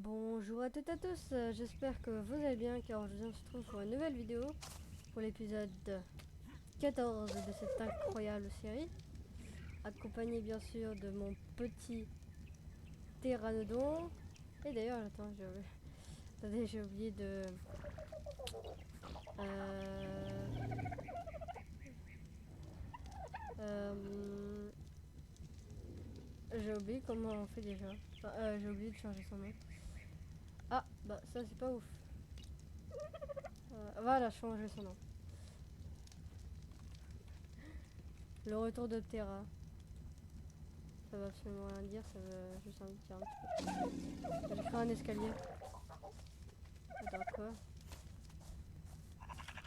Bonjour à toutes et à tous, j'espère que vous allez bien car aujourd'hui on se retrouve pour une nouvelle vidéo pour l'épisode 14 de cette incroyable série, accompagné bien sûr de mon petit pteranodon. Et d'ailleurs, attends, attendez, j'ai oublié de... Euh... euh, J'ai oublié comment on fait déjà. Enfin, j'ai oublié de changer son nom. Ah, bah ça c'est pas ouf. Voilà, changer son nom. Le retour de Ptera. Ça va absolument rien dire, ça veut juste dire un petit peu. J'ai fait un escalier. Attends, quoi?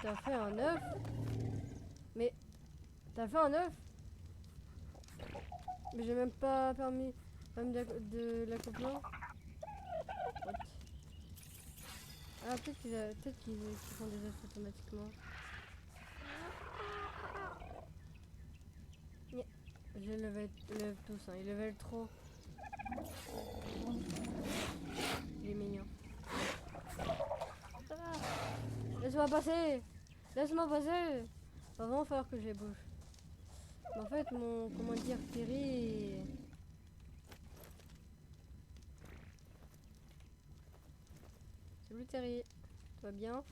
T'as fait un œuf? Mais t'as fait un œuf? Mais j'ai même pas permis de l'accouplement. What? Ah, peut-être qu'ils font des œufs automatiquement. Yeah. Je lève tous, hein. Il level trop. Il est mignon. Ah, laisse-moi passer! Laisse-moi passer! Va vraiment falloir que je les bouge. Mais en fait, mon, comment dire, Terry... Salut Terry, tout va bien?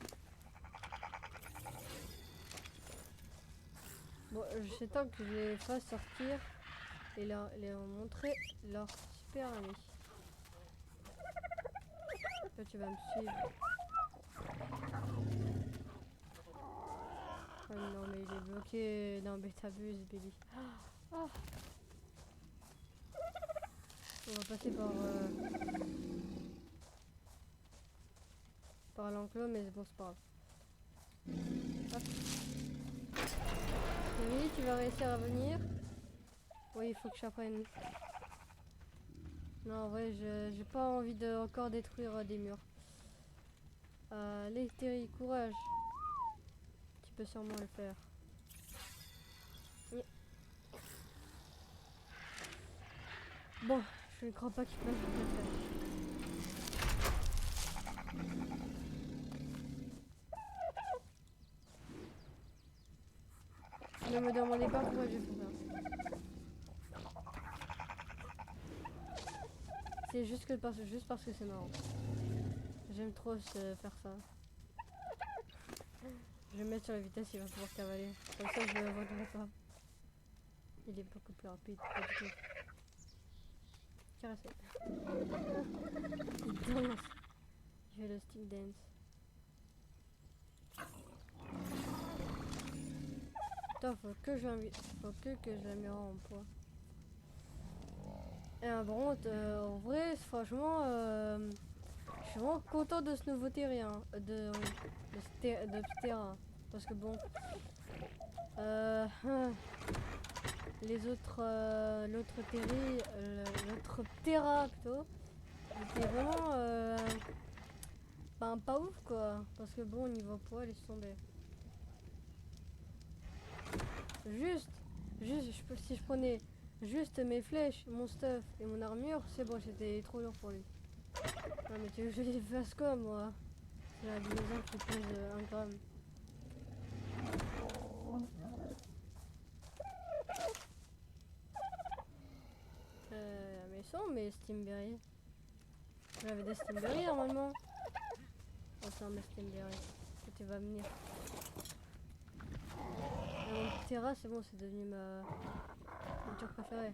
Bon, je sais tant que je les fasse sortir et leur montrer leur super ami. Là, tu vas me suivre. Oh non, mais il est bloqué. Non, mais t'abuses, Billy. Ah, on va passer par l'enclos, mais bon, c'est pas grave. Hop. Oui, tu vas réussir à venir. Oui, il faut que j'apprenne. Non, en vrai, j'ai pas envie de encore détruire des murs. Les Terry, courage. Tu peux sûrement le faire. Oui. Bon, je ne crois pas qu'il peut le faire. Ne me demandez pas pourquoi je fais ça. C'est juste parce que c'est marrant. J'aime trop faire ça. Je vais mettre sur la vitesse, il va pouvoir cavaler. Comme ça, je ne le voudrais pas. Il est beaucoup plus rapide. Pas du tout. Caressé. Il danse. Je fais le stick dance. Putain, faut que j'améliore en poids. Et bon, en vrai, franchement, je suis vraiment content de ce nouveau terrain, de ce terrain, parce que bon, les autres, l'autre l'autre terrain plutôt, était vraiment, ben, pas ouf quoi, parce que bon, niveau poids, laisse tomber. Juste, si je prenais juste mes flèches, mon stuff et mon armure, c'est bon, c'était trop lourd pour lui. Non mais tu veux que je les fasse quoi moi? C'est un dinosaure qui pèse 1 gramme. Mais sont mes Steamberry. J'avais des Steamberry normalement. Oh c'est un mes Steamberry. Tu vas venir. Mon Terra c'est bon, c'est devenu ma monture préférée.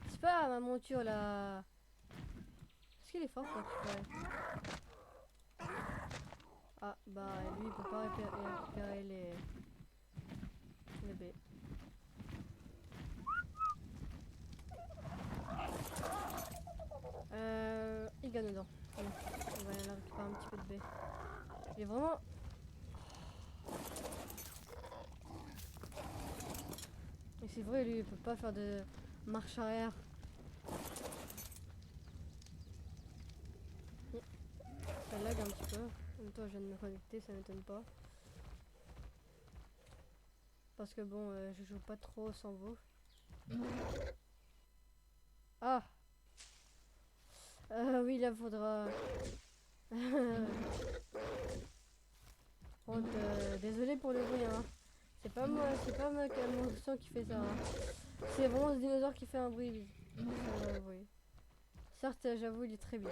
C'est pas ma monture là. Est-ce qu'il est fort quoi tu fais? Ah bah lui il peut pas récupérer les baies. Il gagne dedans. Allez, on va aller récupérer un petit peu de baies. Il est vraiment... Et c'est vrai, lui, il peut pas faire de marche arrière. Ça lag un petit peu. En même temps, je viens de me connecter, ça m'étonne pas. Parce que bon, je joue pas trop sans vous. Ah! Oui, là, faudra... Bon, désolé pour le bruit, hein. C'est pas moi, mon sang qui fait ça. Hein. C'est vraiment ce dinosaure qui fait un bruit. Oui. Certes, j'avoue, il est très bien.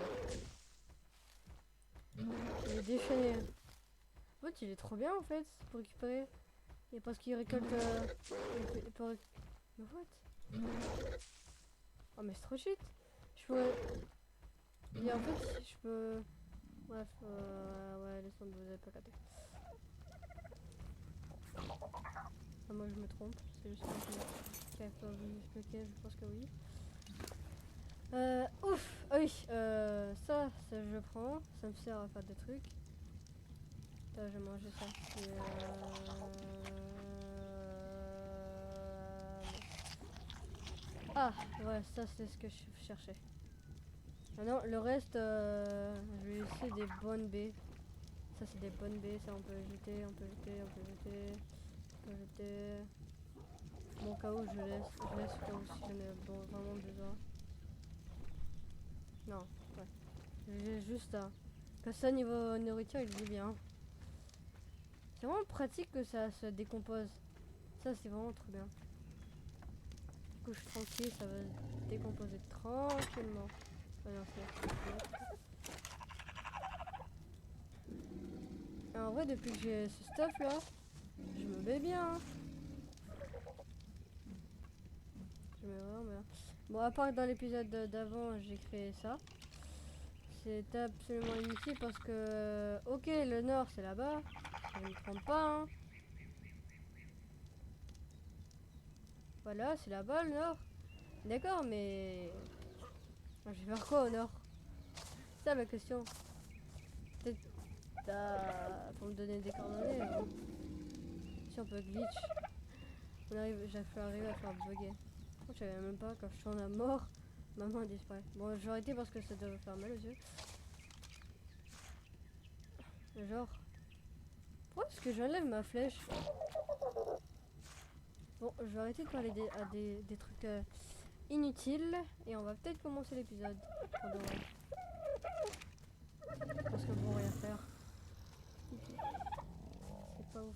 Il est déchaîné. En fait, il est trop bien en fait pour récupérer. Et parce qu'il récolte. Il peut mais what? Oh, mais c'est trop shit! Je peux. Et en fait, je peux. Bref, ouais, laisse tomber, vous avez pas capté. Ah, moi je me trompe, c'est juste que je vous expliquer, je pense que oui. Ouf! Ah oui, ça je prends, ça me sert à faire des trucs. Putain, je vais manger ça. Ah, ouais, ça c'est ce que je cherchais. Ah non, le reste, je vais laisser des bonnes baies. Ça c'est des bonnes baies, ça on peut jeter, on peut jeter, on peut jeter, on peut jeter. Bon, au cas où je laisse au cas où si j'en ai vraiment besoin. Non, ouais. J'ai juste ça. Comme ça, niveau nourriture, il est bien. C'est vraiment pratique que ça se décompose. Ça, c'est vraiment trop bien. Du coup, je suis tranquille, ça va se décomposer tranquillement. Ah non, et en vrai, depuis que j'ai ce stuff là, je me mets bien. Hein. Je me mets vraiment bien. Bon, à part que dans l'épisode d'avant, j'ai créé ça. C'est absolument inutile parce que, ok, le nord c'est là-bas. Je ne me trompe pas. Hein. Voilà, c'est là-bas le nord. D'accord, mais je vais faire quoi au nord? C'est ça ma question. Peut-être pour me donner des coordonnées. Hein. Si on peut glitch. J'ai fait arriver à faire bugger. Je savais même pas quand je suis en à mort, ma main disparaît. Bon, j'ai arrêté parce que ça doit faire mal aux yeux. Genre, pourquoi est-ce que j'enlève ma flèche? Bon, je vais arrêter de parler des trucs inutiles et on va peut-être commencer l'épisode. Parce que bon, rien faire. C'est pas ouf.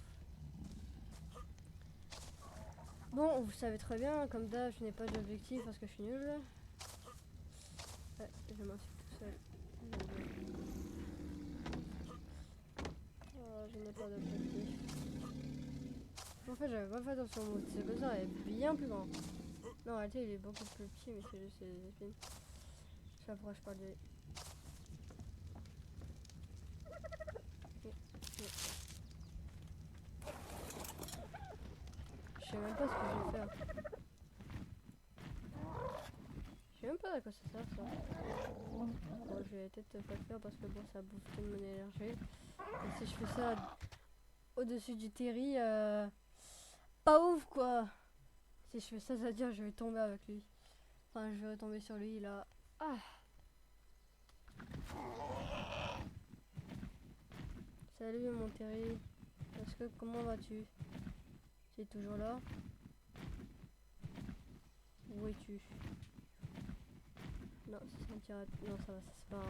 Bon, vous savez très bien, comme d'hab, je n'ai pas d'objectif parce que je suis nul. Ouais, je m'en suis tout seul. Oh, je n'ai pas d'objectif. En fait, j'avais pas fait attention au mot. Ce gossin est bien plus grand. Non, en réalité, il est beaucoup plus petit, mais c'est juste les épines. Je sais pas pourquoi je parle de... Je sais même pas ce que je vais faire. Je sais même pas à quoi ça sert, ça. Bon, je vais peut-être pas le faire parce que bon, ça bouffe toute mon énergie. Et si je fais ça au-dessus du terri, pas ouf, quoi. Si je fais ça, ça veut dire que je vais tomber avec lui. Enfin, je vais tomber sur lui, là. Ah. Salut, mon terri. Comment vas-tu? Tu es toujours là? Où es-tu? Non, c'est un tirade. Non, ça va, ça c'est pas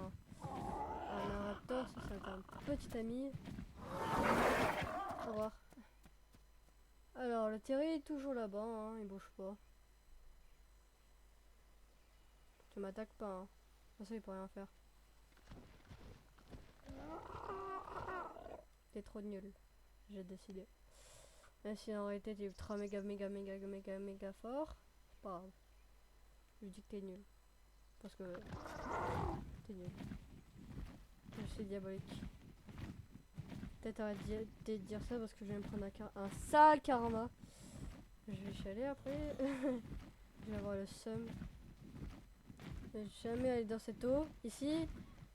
un raptor, ça c'est un petit ami. Au revoir. Alors, le terri est toujours là-bas, hein, il bouge pas. Tu m'attaques pas, hein. De toute façon, il peut rien faire. T'es trop nul, j'ai décidé. Même si en réalité t'es ultra méga fort, c'est pas grave. Je dis que t'es nul. Parce que t'es nul. Je suis diabolique. Peut-être arrêter de dire ça parce que je vais me prendre un sale karma. Je vais chialer après. Je vais avoir le seum. Je vais jamais aller dans cette eau ici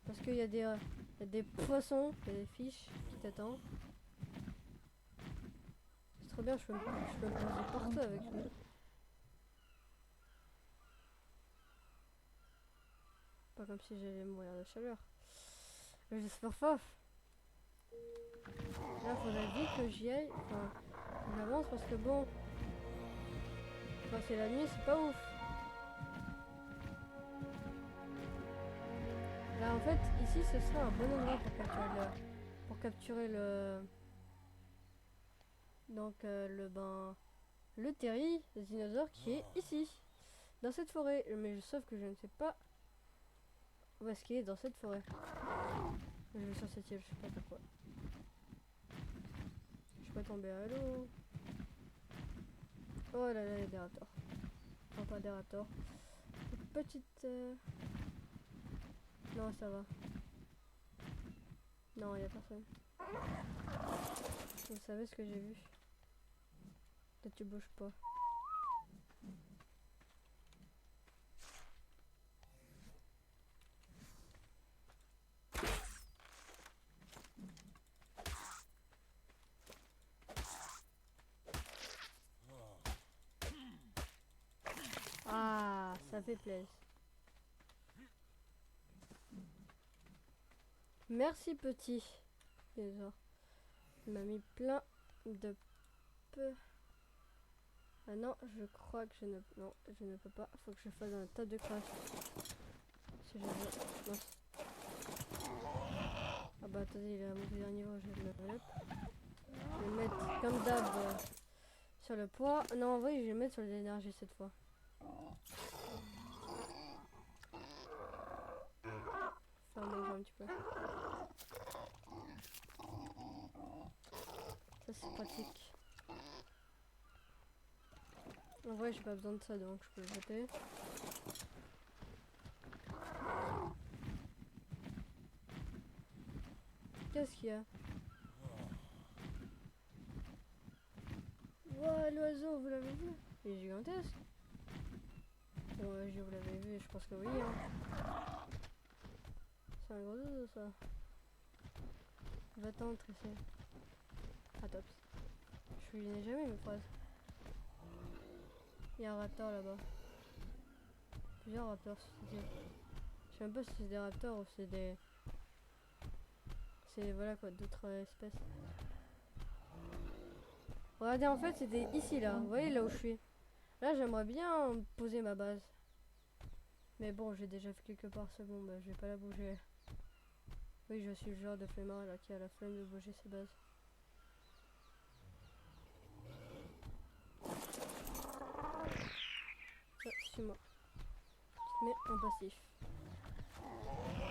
parce qu'il y a des poissons, il y a des fiches qui t'attendent. C'est trop bien, je peux me poser partout avec lui. Pas comme si j'allais mourir de chaleur. Mais j'espère faf. Là, faudrait vite que j'y aille. Enfin, j'avance parce que bon. Enfin, c'est la nuit, c'est pas ouf. Bah, en fait, ici, ce serait un bon endroit pour capturer le... Donc, le Terry, le dinosaure qui est ici, dans cette forêt. Mais sauf que je ne sais pas où est-ce qu'il est dans cette forêt. Je vais sur cette île, je sais pas pourquoi. Je suis pas tombé à l'eau. Oh là là, il y a des raptors. Non, pas des raptors. Une petite... Non, ça va. Non, il n'y a personne. Vous savez ce que j'ai vu? Toi, tu bouges pas. Ah, ça fait plaisir. Merci petit. Déjà. Il m'a mis plein de peu. Ah non, je crois que je ne... Non, je ne peux pas. Faut que je fasse un tas de crash. Si je veux... Non. Ah bah attendez, il a monté d'un niveau, je vais le level up. Je vais le mettre comme d'hab sur le poids. Non, en vrai, je vais le mettre sur l'énergie cette fois. Faire manger un petit peu. Ça c'est pratique. En vrai, j'ai pas besoin de ça, donc je peux le jeter. Qu'est-ce qu'il y a? Ouah, l'oiseau, vous l'avez vu? Il est gigantesque. Bon, je vous l'avez vu, je pense que oui. Hein. C'est un gros oiseau, ça. Va-t'en, Tressé. Ah, top. Je n'ai jamais mes phrases. Il y a un raptor là-bas. Plusieurs raptors sur cette île. Je sais même pas si c'est des raptors ou c'est des... C'est voilà quoi, d'autres espèces. Regardez, en fait, c'était ici là. Vous voyez là où je suis. Là, j'aimerais bien poser ma base. Mais bon, j'ai déjà fait quelque part, c'est bon, bah, je vais pas la bouger. Oui, je suis le genre de flemmard là qui a la flemme de bouger ses bases. Ça, suis-moi. Tu te mets en passif.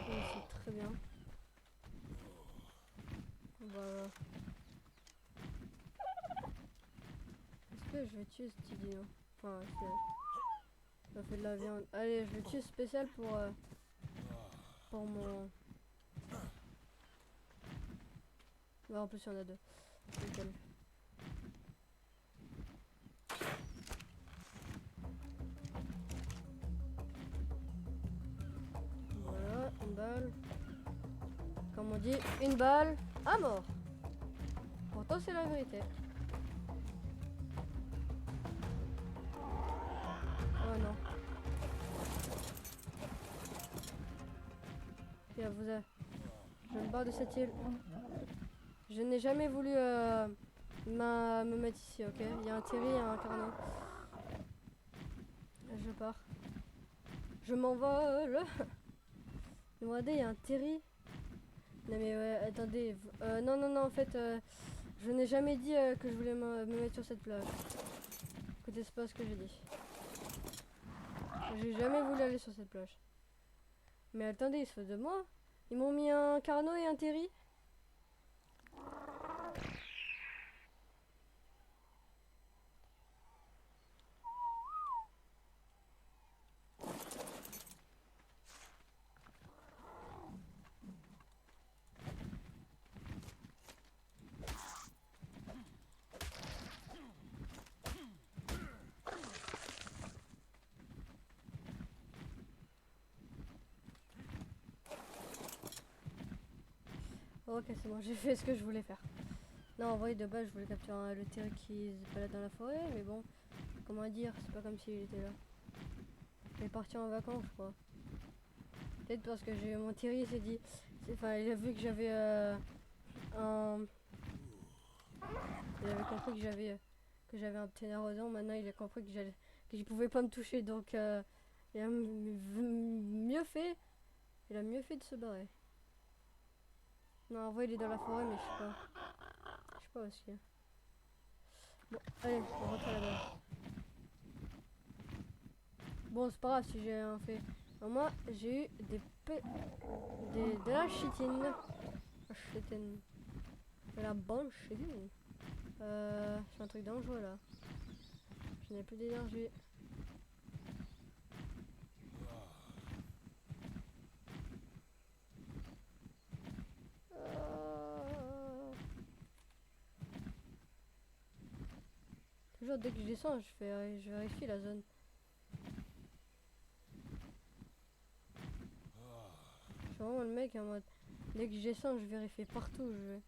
Oui, c'est très bien. Voilà. Est-ce que je vais tuer ce petit dino? Enfin, ça fait de la viande. Allez, je vais tuer spécial pour mon... Ouais, en plus, il y en a deux. Nickel. Voilà, une balle. Comme on dit, une balle à mort. Pourtant, c'est la vérité. Oh non. Tiens, je me barre de cette île. Je n'ai jamais voulu me mettre ici, ok? Il y a un Terry et un Carnot. Je pars. Je m'envole. Regardez, il y a un Terry. Non mais ouais, attendez. Non, non, non, en fait, je n'ai jamais dit que je voulais me mettre sur cette plage. Écoutez, c'est pas ce que j'ai dit. J'ai jamais voulu aller sur cette plage. Mais attendez, ils se foutent de moi. Ils m'ont mis un Carnot et un Terry. Ok, c'est bon, j'ai fait ce que je voulais faire. Non, en vrai, de base, je voulais capturer le Terry qui se balade dans la forêt, mais bon, comment dire, c'est pas comme s'il était là. Il est parti en vacances, je crois. Peut-être parce que j'ai mon Terry, il s'est dit... Enfin, il a vu que j'avais un... Il avait compris que j'avais un Pténarodon, maintenant il a compris que je pouvais pas me toucher, donc il a mieux fait Il a mieux fait de se barrer. Non, en vrai, il est dans la forêt, mais je sais pas. Je sais pas où est-ce qu'il est. Bon, allez, on rentre là-bas. Bon, c'est pas grave si j'ai rien fait. Alors moi, j'ai eu de la chitine. La chitine. De la bonne chitine. C'est un truc dangereux là. Je n'ai plus d'énergie. Toujours dès que je descends, je vérifie la zone. Je suis vraiment le mec en mode. Dès que je descends, je vérifie partout où je vais.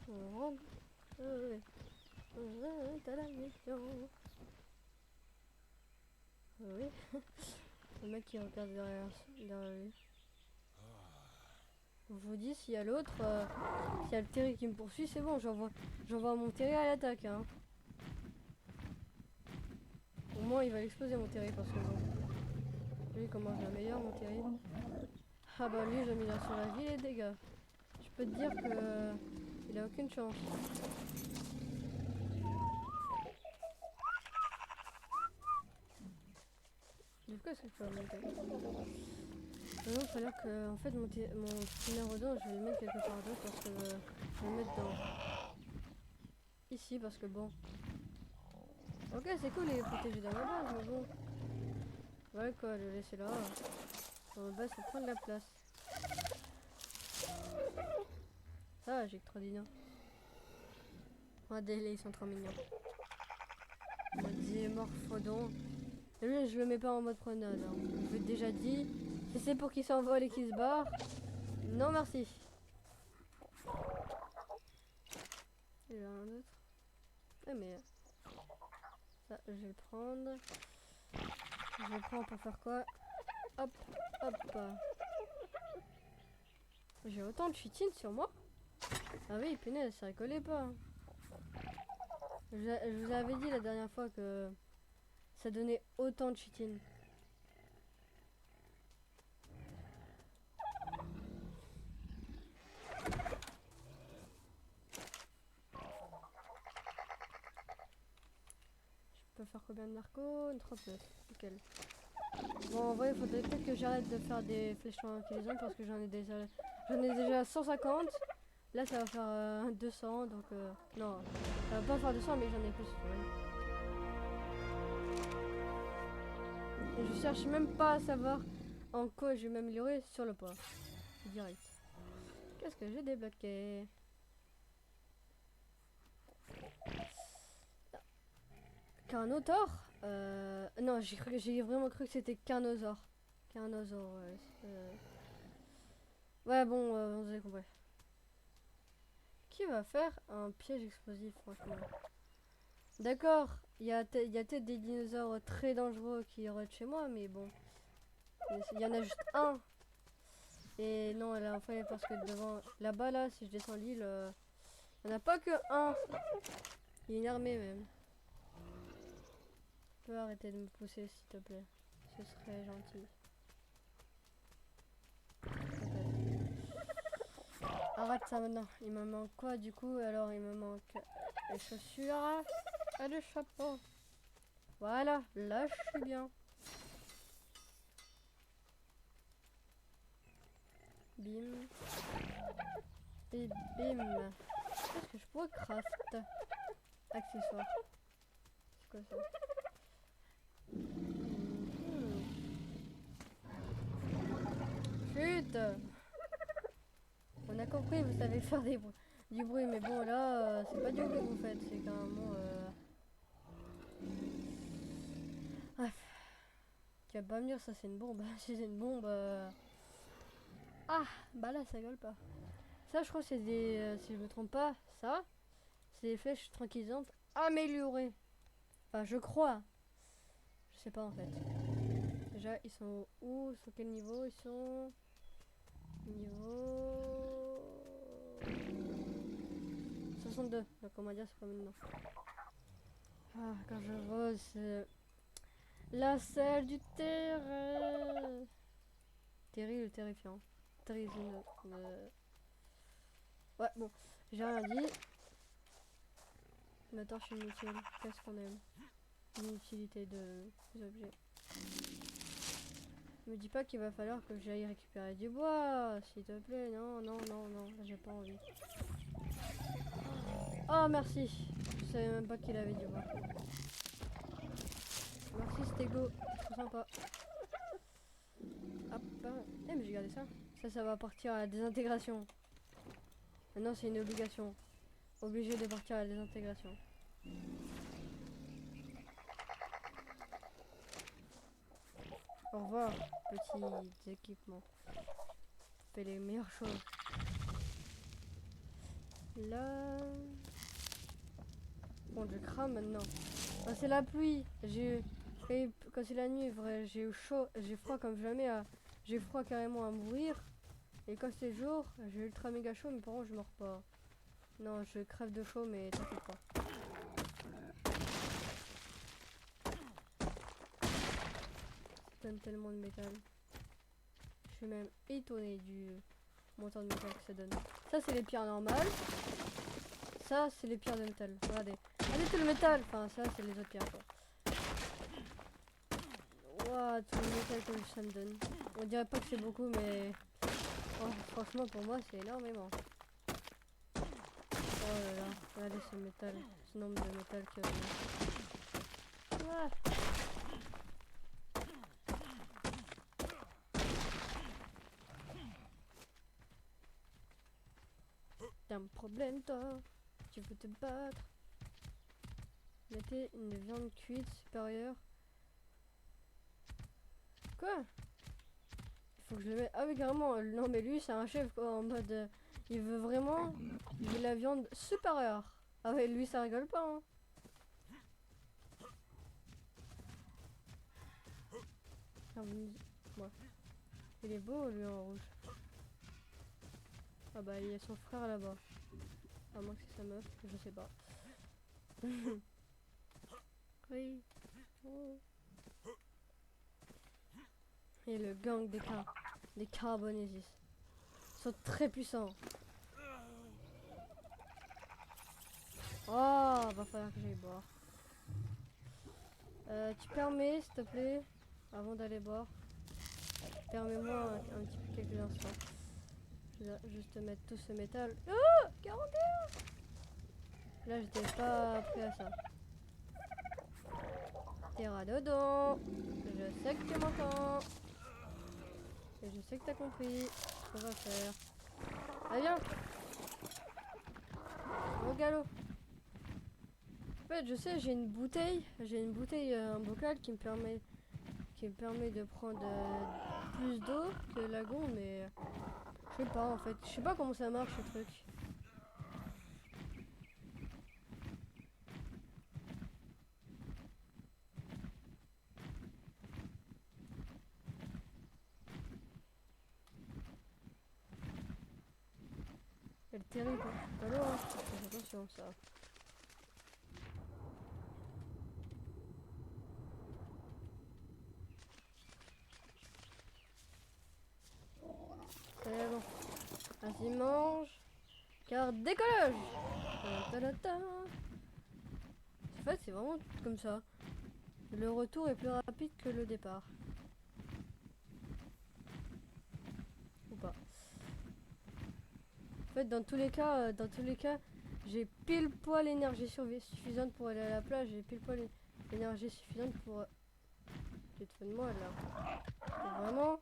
On rentre. T'as la mission. Oui. Le mec qui regarde derrière lui. Je vous dis, s'il y a l'autre, s'il y a le Terry qui me poursuit, c'est bon, j'envoie mon Terry à l'attaque. Hein. Au moins, il va exploser mon Terry parce que bon. Lui, comment je la meilleure, mon Terry. Ah bah lui, j'ai mis là sur la vie les dégâts. Je peux te dire que il a aucune chance. Du coup, est-ce que je peux remonter? Non, il fallait que, en fait, mon numéro 2, je vais le mettre quelque part d'autre parce que je vais le mettre dans... Ici, parce que bon... Ok, c'est cool, il est protégé dans ma base, mais bon... Ouais, quoi, le laisser là. Dans ma base, ça prend de la place. Ça, j'ai que 3 dîners. Regardez, ils sont trop mignons. Des morphodons. Lui, je le mets pas en mode promenade. Hein. Je vous ai déjà dit. Si c'est pour qu'il s'envole et qu'il se barre, non merci. Il y en a un autre. Ah mais ça, je vais le prendre. Je le prends pour faire quoi? Hop, hop. J'ai autant de chitines sur moi. Ah oui, punaise, ça rigolait pas. Hein. Je vous avais dit la dernière fois que ça donnait autant de chitines. Je peux faire combien de narcos? Une 39. Nickel. Bon, en vrai, il faudrait peut-être que j'arrête de faire des flèches tranquillisantes parce que j'en ai déjà 150. Là, ça va faire 200, donc non, ça va pas faire 200, mais j'en ai plus. Ouais. Et je cherche même pas à savoir en quoi je vais m'améliorer sur le poids. Direct. Qu'est-ce que j'ai débloqué? Carnotaure? Non, j'ai vraiment cru que c'était Carnosaure. Carnosaure, ouais. Ouais, bon, vous avez compris. Qui va faire un piège explosif, franchement? D'accord, il y a peut-être des dinosaures très dangereux qui auraient chez moi, mais bon. Il y en a juste un. Et non, là, enfin, parce que devant, là-bas, là, si je descends l'île, il n'y en a pas que un. Il y a une armée même. Tu peux arrêter de me pousser, s'il te plaît. Ce serait gentil. Arrête ça maintenant. Il me manque quoi du coup? Alors, il me manque les chaussures et le chapeau. Voilà, là, je suis bien. Bim. Et bim. Qu'est-ce que je pourrais craft? Accessoire. C'est quoi ça? Chut! On a compris, vous savez faire du bruit, mais bon là, c'est pas du bruit que vous faites, c'est carrément... Bref. Tu vas pas me dire ça c'est une bombe. Si c'est une bombe... Ah, bah là ça gueule pas. Ça je crois que c'est des... si je me trompe pas, ça, c'est des flèches tranquillisantes améliorées. Enfin je crois. Je sais pas en fait. Déjà ils sont où? Sur quel niveau ils sont? Niveau... 62. Donc on va dire c'est pas maintenant. Ah, quand je vois La salle du terrain. Terrible, terrifiant. Terrifiant. Ouais, bon, j'ai rien dit. Ma torche est inutile. Qu'est-ce qu'on aime? L'inutilité des objets. Me dis pas qu'il va falloir que j'aille récupérer du bois, s'il te plaît. Non, non, non, non, là j'ai pas envie. Oh, merci. Je savais même pas qu'il avait du bois. Merci Stego, trop sympa. Hop, eh mais j'ai gardé ça. Ça va partir à la désintégration. Maintenant c'est une obligation. Obligé de partir à la désintégration. Au revoir, petits équipements. Fais les meilleures choses. Là... Bon, je crame maintenant. Ah, c'est la pluie. Quand c'est la nuit, vrai, j'ai eu chaud, j'ai froid comme jamais. J'ai froid carrément à mourir. Et quand c'est jour, j'ai ultra méga chaud, mais par contre je meurs pas. Non, je crève de chaud, mais t'inquiète pas. Ça donne tellement de métal. Je suis même étonné du montant de métal que ça donne. Ça, c'est les pierres normales. Ça, c'est les pierres de métal. Regardez. Regardez tout le métal. Enfin, ça, c'est les autres pierres, quoi. Waouh, tout le métal que ça me donne. On dirait pas que c'est beaucoup, mais... Oh, franchement, pour moi, c'est énormément. Oh là là, regardez ce métal, ce nombre de métal qu'il y a dedans. Ah. T'as un problème toi? Tu veux te battre? Mettez une viande cuite supérieure. Quoi? Il faut que je le mette. Ah oui carrément, non mais lui c'est un chef quoi, en mode il veut vraiment de la viande supérieure. Ah ouais lui ça rigole pas hein. Ah, ouais. Il est beau lui en rouge. Ah bah il y a son frère là-bas. À moins que c'est sa meuf, je sais pas. Oui. Oh. Et le gang des Carbonesis. Ils sont très puissants. Oh, va falloir que j'aille boire. Tu permets, s'il te plaît, avant d'aller boire. Permets-moi un petit peu quelques instants. Je dois juste mettre tout ce métal. Oh 41. Là, j'étais pas prêt à ça. Terra dodo. Je sais que tu m'entends. Et je sais que t'as compris ce qu'on va faire. Allez, viens. Au galop. En fait, je sais, j'ai une bouteille, un bocal qui me permet de prendre plus d'eau que le lagon, mais je sais pas en fait, je sais pas comment ça marche ce truc. Elle est terrible, pas l'eau, hein. Fais attention ça. C'est bon. Vas-y, mange. Car décollage. En fait, c'est vraiment comme ça. Le retour est plus rapide que le départ. Ou pas. En fait, dans tous les cas, j'ai pile poil l'énergie suffisante pour aller à la plage. J'ai pile poil l'énergie suffisante pour... Tu te fous de moi là. Et vraiment...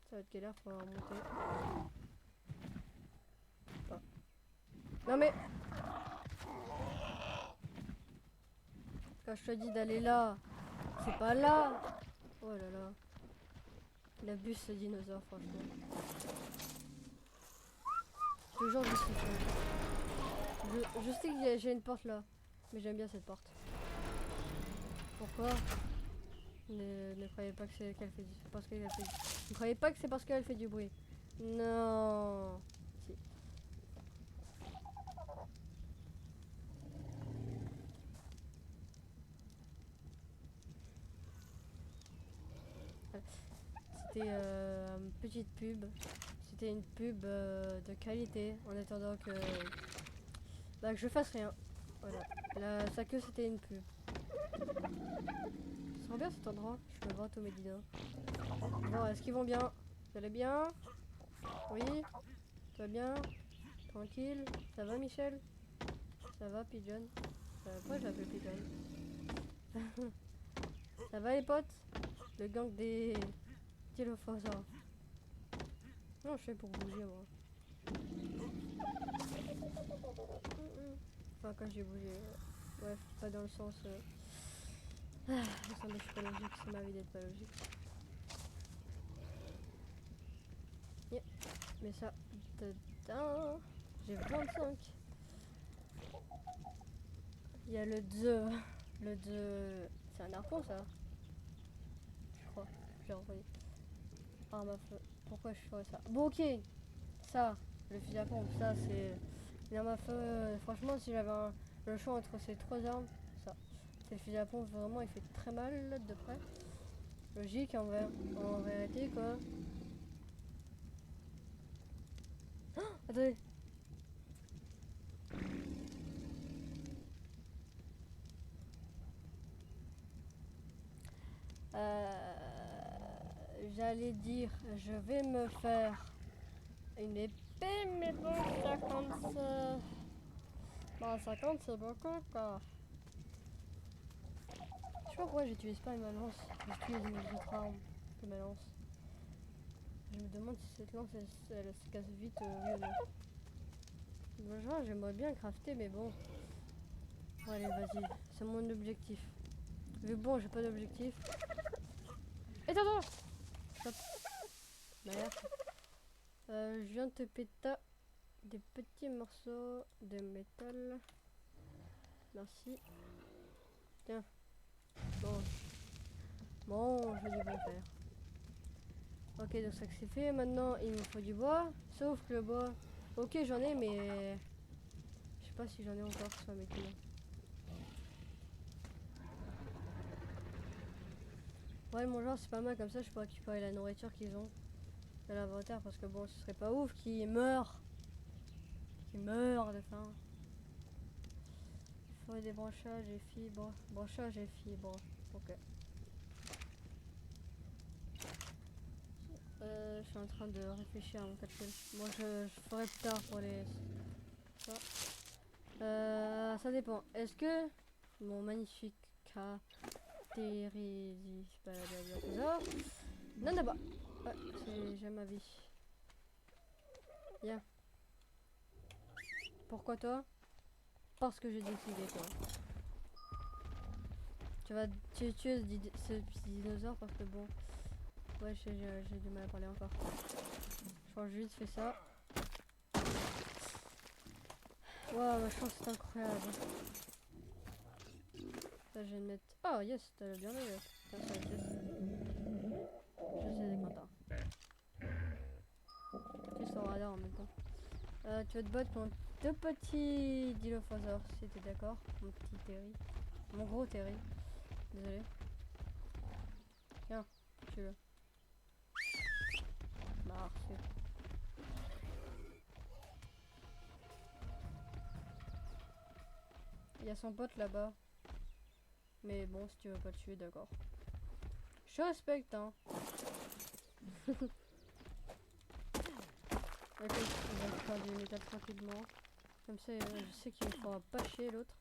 Ça va être galère pour remonter. Oh. Non mais... Quand je te dis d'aller là, c'est pas là. Oh là là. Il abuse ce dinosaure franchement. Toujours je suis je sais que j'ai une porte là. Mais j'aime bien cette porte. Pourquoi? Ne croyez pas que c'est qu'elle fait du... parce qu'elle fait... Ne croyez pas que c'est parce qu'elle fait du bruit. Non. Si. c'était une petite pub. C'était une pub de qualité en attendant que, bah, que je fasse rien. Voilà. Là, ça que c'était une pub. Ça sent bien cet endroit. Je peux voir tous mes dinos. Bon, est-ce qu'ils vont bien? Vous allez bien? Oui? Tout va bien? Tranquille? Ça va, Michel? Ça va, Pigeon? Pourquoi je l'appelle Pigeon? Ça va, les potes? Le gang des Dilophosaures. Non, je fais pour bouger, moi. Enfin, quand j'ai bougé. Bref, pas dans le sens. Ah, il me semble que je suis pas logique, c'est ma vie d'être pas logique. Yeah. Mais ça, dedans, j'ai 25. Il y a le 2. Le 2. C'est un harpon, ça? Je crois. J'ai envoyé. Arme à feu. Pourquoi je ferais ça? Bon, ok. Ça, le fusil à pompe, ça, c'est une arme à feu. Franchement, si j'avais le choix entre ces trois armes, ça. C'est le fusil à pompe, vraiment, il fait très mal de près. Logique en vérité, quoi. Oh, attendez. J'allais dire, je vais me faire une épée, mais bon, 50, bah, 50 c'est beaucoup, quoi. Je sais pas pourquoi j'utilise pas ma lance, j'utilise une autre arme que ma lance. Je me demande si cette lance, elle se casse vite, oui ou non. Bonjour, j'aimerais bien crafter, mais bon. Bon, allez, vas-y, c'est mon objectif. Vu bon, j'ai pas d'objectif. Et attends, stop. Merde. Je viens de te péter des petits morceaux de métal. Merci. Tiens. Bon. Bon, je vais du bon faire. Ok, donc ça que c'est fait. Maintenant, il me faut du bois. Sauf que le bois... Ok, j'en ai, mais... Je sais pas si j'en ai encore sur mes clients. Ouais, mon genre, c'est pas mal. Comme ça, je peux récupérer la nourriture qu'ils ont dans l'inventaire. Parce que bon, ce serait pas ouf qu'ils meurent. Qu'ils meurent de faim. Il faut des branchages et fibres. Branchages et fibres. Ok. Je suis en train de réfléchir à mon calcul. Moi, je ferai plus tard pour les... Ça. Ça dépend. Est-ce que mon magnifique Catérisipaladiablatosaure non, là-bas. Ouais, j'aime ma vie. Viens. Pourquoi toi? Parce que j'ai décidé, toi. Tu vas tuer ce petit dinosaure parce que bon... Ouais, j'ai du mal à parler encore. Je crois que j'ai juste fait ça. Waouh, ma chance c'est incroyable. Ça, je vais le mettre... Oh yes, t'as bien le... Ça, ça, yes. Je sais, des content. Tu son radar en même temps. Tu vas te battre contre deux petits Dilophosaures, si t'es d'accord. Mon petit Terry. Mon gros Terry. Désolé. Tiens, tu veux. Parfait. Il y a son pote là-bas. Mais bon, si tu veux pas le tuer, d'accord. Je respecte, hein. Ok, on va faire du métal tranquillement. Comme ça, je sais qu'il me fera pas chier l'autre.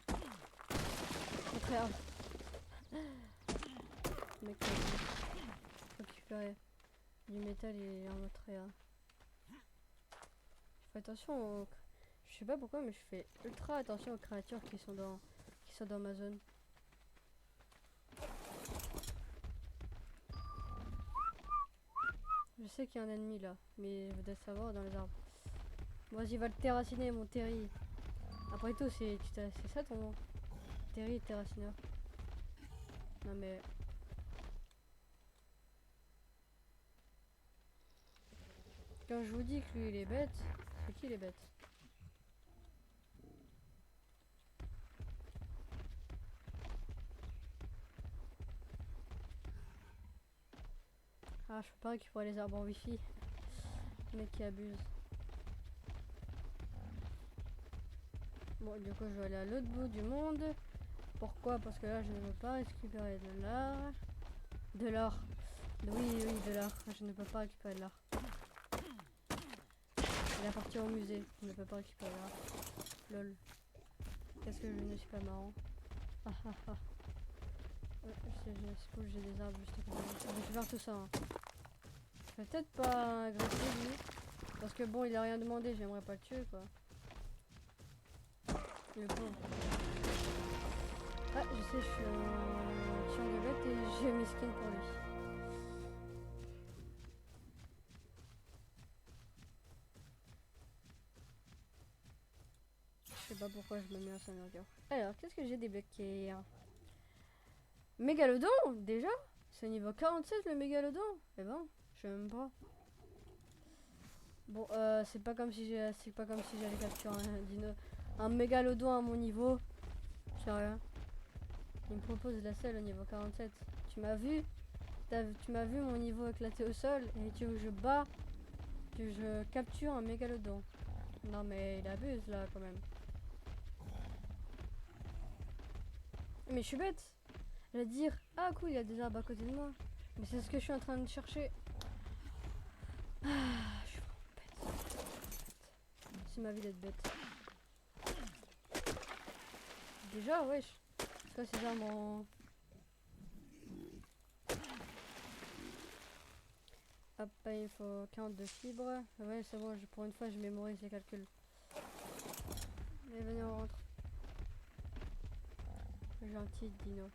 Au contraire. Mec, récupérer du métal et un autre réa. Je fais attention aux... Je sais pas pourquoi, mais je fais ultra attention aux créatures qui sont dans ma zone. Je sais qu'il y a un ennemi là, mais vous devez savoir dans les arbres. Vas-y, va le terraciner, mon Terry. Après tout, c'est ça ton nom? Terry terracineur. Non mais... Quand je vous dis que lui il est bête, c'est qui il est bête? Ah, je peux pas récupérer les arbres en wifi. Le mec qui abuse. Bon, du coup, je vais aller à l'autre bout du monde. Pourquoi? Parce que là, je ne veux pas récupérer de l'art. De l'or. Oui, de l'art. Je ne peux pas récupérer de l'art. Il appartient au musée. Je ne peux pas récupérer l'art. Lol. Qu'est-ce que je ne suis pas marrant. Ah ah ah. Ouais, c'est cool, j'ai des arbres juste à côté. Je vais faire tout ça. Hein. Je vais peut-être pas agresser lui. Parce que bon, il a rien demandé, j'aimerais pas le tuer quoi. Le pauvre. Ah, je sais, je suis un chien de bête et j'ai mes skins pour lui. Je sais pas pourquoi je me mets à 5 heures. Alors, qu'est-ce que j'ai débloqué? Mégalodon, déjà? C'est niveau 47 le mégalodon? Eh ben, je sais même pas. Bon, c'est pas comme si j'allais capturer un mégalodon à mon niveau. Sérieux. Il me propose la selle au niveau 47. Tu m'as vu? Tu m'as vu mon niveau éclaté au sol et tu veux que je bats, que je capture un mégalodon. Non mais il abuse là quand même. Mais je suis bête. Je vais dire, ah cool, il y a des arbres à côté de moi. Mais c'est ce que je suis en train de chercher. Ah, je suis vraiment bête. C'est ma vie d'être bête. Déjà, wesh. C'est quoi ces arbres en... Hop, il faut 42 fibres. Ouais, c'est bon, pour une fois, je mémorise les calculs. Allez, venez, on rentre. Gentil dino.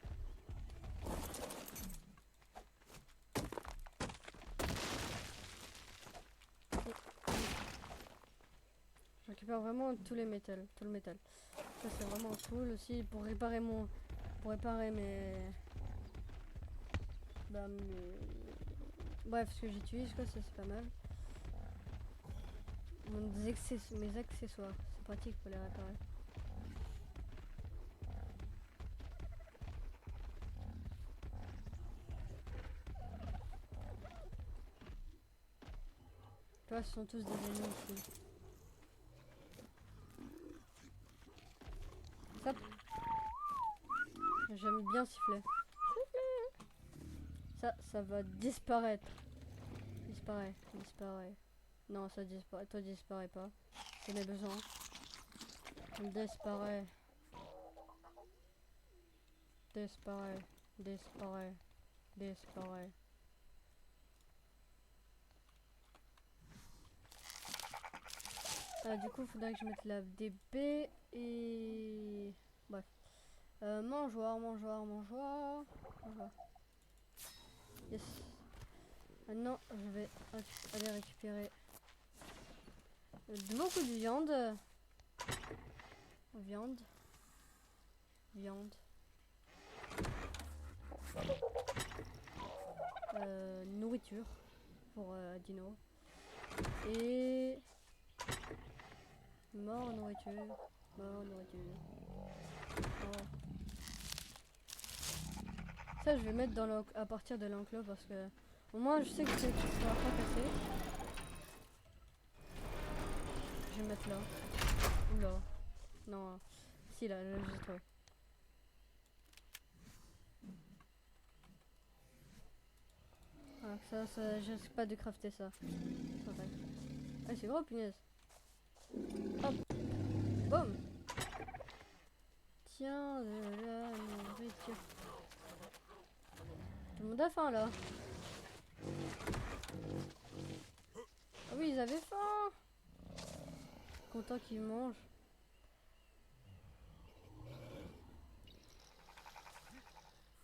Je récupère vraiment tous les métals, tout le métal. Ça c'est vraiment cool aussi pour réparer mes... Bah, bref, ce que j'utilise quoi, ça c'est pas mal. Mes accessoires, c'est pratique pour les réparer. Tu vois, ce sont tous des ennemis ici. Ça, j'aime bien siffler. Ça va disparaître. Disparaît. Non, ça disparaît. Toi, disparaît pas. J'en ai besoin. Disparaît. Disparaît. Du coup, il faudrait que je mette la DB et... Bref. Mangeoire. Yes. Maintenant, je vais aller récupérer beaucoup de viande. Viande. Nourriture pour Dino. Et... Mort nourriture. Ça, je vais mettre à partir de l'enclos parce que au moins je sais que ça va pas casser. Je vais mettre là. Oula. Non. Si, là, j'ai trouvé. Ah, je risque pas de crafter ça. Ah, c'est gros, punaise. Hop. Boum. Tiens, de la nourriture. Tout le monde a faim, là. Ah oui, ils avaient faim. Content qu'ils mangent.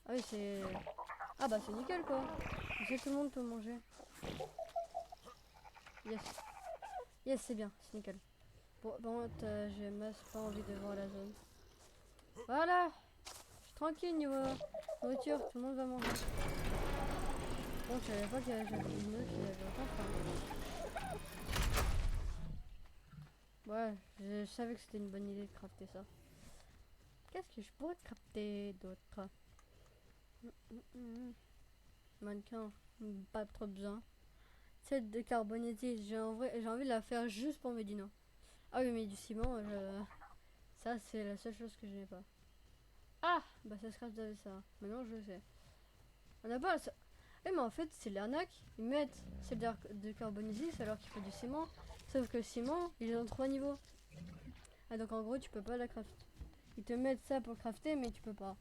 Ah oui, c'est... Ah bah c'est nickel, quoi. Parce que tout le monde peut manger. Yes, c'est bien, c'est nickel. Bon, j'ai même pas envie de voir la zone. Voilà. Je suis tranquille niveau nourriture, tout le monde va manger. Bon, je savais pas qu'il y avait une autre qui avait autant faim. Ouais, je savais que c'était une bonne idée de crafter ça. Qu'est-ce que je pourrais crafter d'autre? mannequin, pas trop besoin. Cette de carbonisée, j'ai envie de la faire juste pour Médina. Ah oui, mais du ciment, ça c'est la seule chose que je n'ai pas. Ah, bah ça se crache avec ça. Maintenant je sais. On n'a pas ça. Eh, mais en fait, c'est l'arnaque. Ils mettent celle de carbonisée, c'est alors qu'il faut du ciment. Sauf que le ciment, il est en 3 niveaux. Ah, donc en gros, tu peux pas la crafter. Ils te mettent ça pour crafter, mais tu peux pas.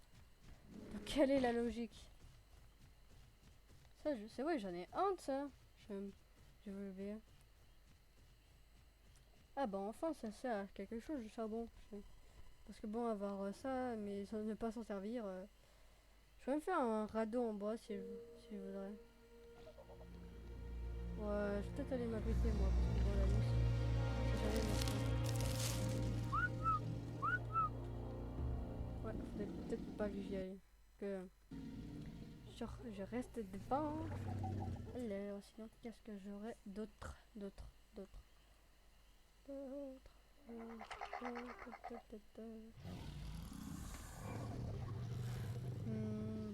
Donc, quelle est la logique? Ça, je sais, ouais, j'en ai honte, ça. Je veux le dire. Ah, bah enfin, ça sert à quelque chose, le charbon. Parce que bon, avoir ça, mais ne pas s'en servir. Je vais me faire un radeau en bois si je voudrais. Ouais, je vais peut-être aller m'abriter, moi, parce que bon, la nuit, c'est jamais mon truc. Ouais, faudrait peut-être pas que j'y aille. Que je reste devant. Alors, sinon, qu'est-ce que j'aurais d'autre? Hmm,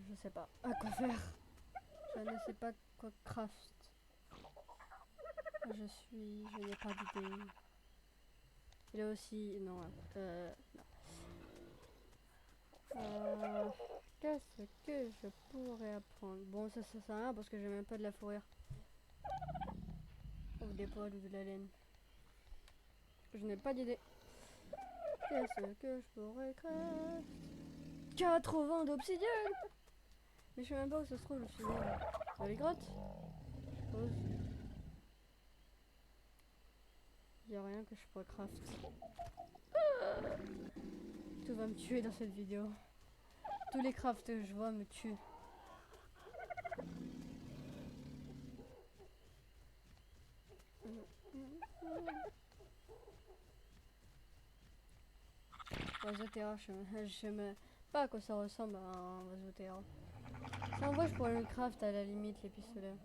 je sais pas à quoi faire. Je ne sais pas quoi craft. Je n'ai pas d'idée. Il a aussi, non, non. Qu'est-ce que je pourrais apprendre? Bon, ça sert à rien parce que j'ai même pas de la fourrure. Ou des poils ou de la laine. Je n'ai pas d'idée. Qu'est-ce que je pourrais craft? 80 d'obsidienne! Mais je sais même pas où ça se trouve l'obsidienne. Dans les grottes? Je suppose. Il n'y a rien que je pourrais craft. Tout va me tuer dans cette vidéo. Tous les crafts que je vois me tuent. Oiseau-terra, je sais même pas à quoi ça ressemble à un oiseau-terra. Ça en vrai je pourrais le craft à la limite les pistolets.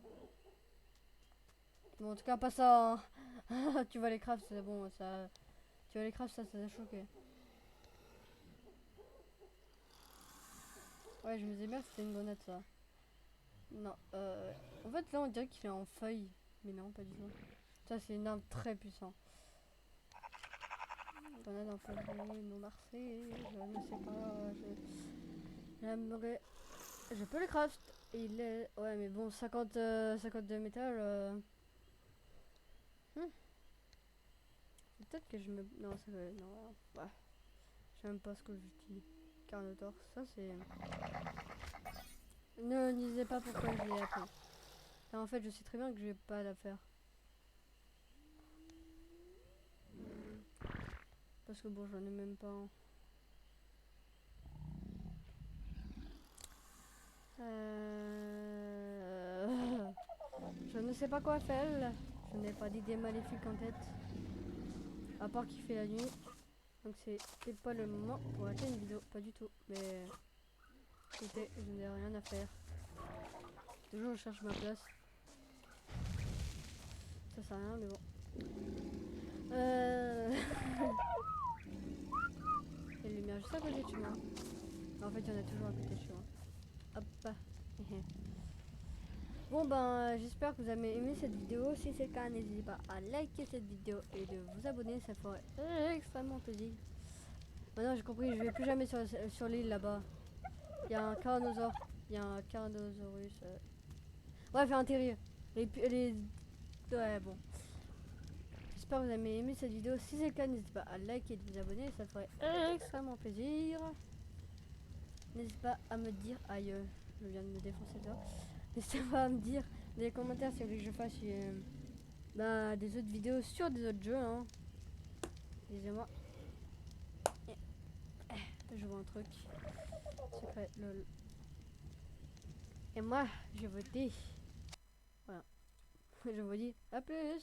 Bon en tout cas pas ça hein. Tu vois les crafts c'est bon ça. Tu vois les crafts ça t'a choqué. Ouais je me disais bien que c'était une grenade ça. Non en fait là on dirait qu'il est en feuille. Mais non pas du tout. Ça c'est une arme très puissante. Grenade en feuille, non marché, je ne sais pas. J'aimerais. Je peux le craft. Il est. Ouais mais bon 52 métal. Peut-être que je me. Non, ça va. Non, ouais. Je sais même pas ce que j'utilise. Carnotaur, ça c'est. Ne disais pas pourquoi je l'ai appris. Là, en fait, je sais très bien que je vais pas la faire. Parce que bon, j'en ai même pas un. Je ne sais pas quoi faire. Je n'ai pas d'idée maléfique en tête. À part qu'il fait la nuit. Donc c'est pas le moment pour acheter une vidéo. Pas du tout. Mais écoutez, je n'ai rien à faire. Toujours je cherche ma place. Ça sert à rien mais bon. Il y a une lumière juste à côté de chez moi. En fait il y en a toujours à côté de chez moi. Hop. Bon ben j'espère que vous avez aimé cette vidéo. Si c'est le cas n'hésitez pas à liker cette vidéo et de vous abonner, ça ferait extrêmement plaisir. Maintenant j'ai compris, je vais plus jamais sur l'île là-bas. Il y a un carnosaure. Il y a un carnosaurus. Bref, un terrier. Ouais bon. J'espère que vous avez aimé cette vidéo. Si c'est le cas, n'hésitez pas à liker et de vous abonner, ça ferait extrêmement plaisir. N'hésitez pas à me dire. Aïe, je viens de me défoncer là. N'hésitez pas à me dire dans les commentaires si vous voulez que je fasse des autres vidéos sur des autres jeux. Hein. Excusez-moi. Je vois un truc. Secret, lol. Et moi, je vous dis. Voilà. Je vous dis à plus.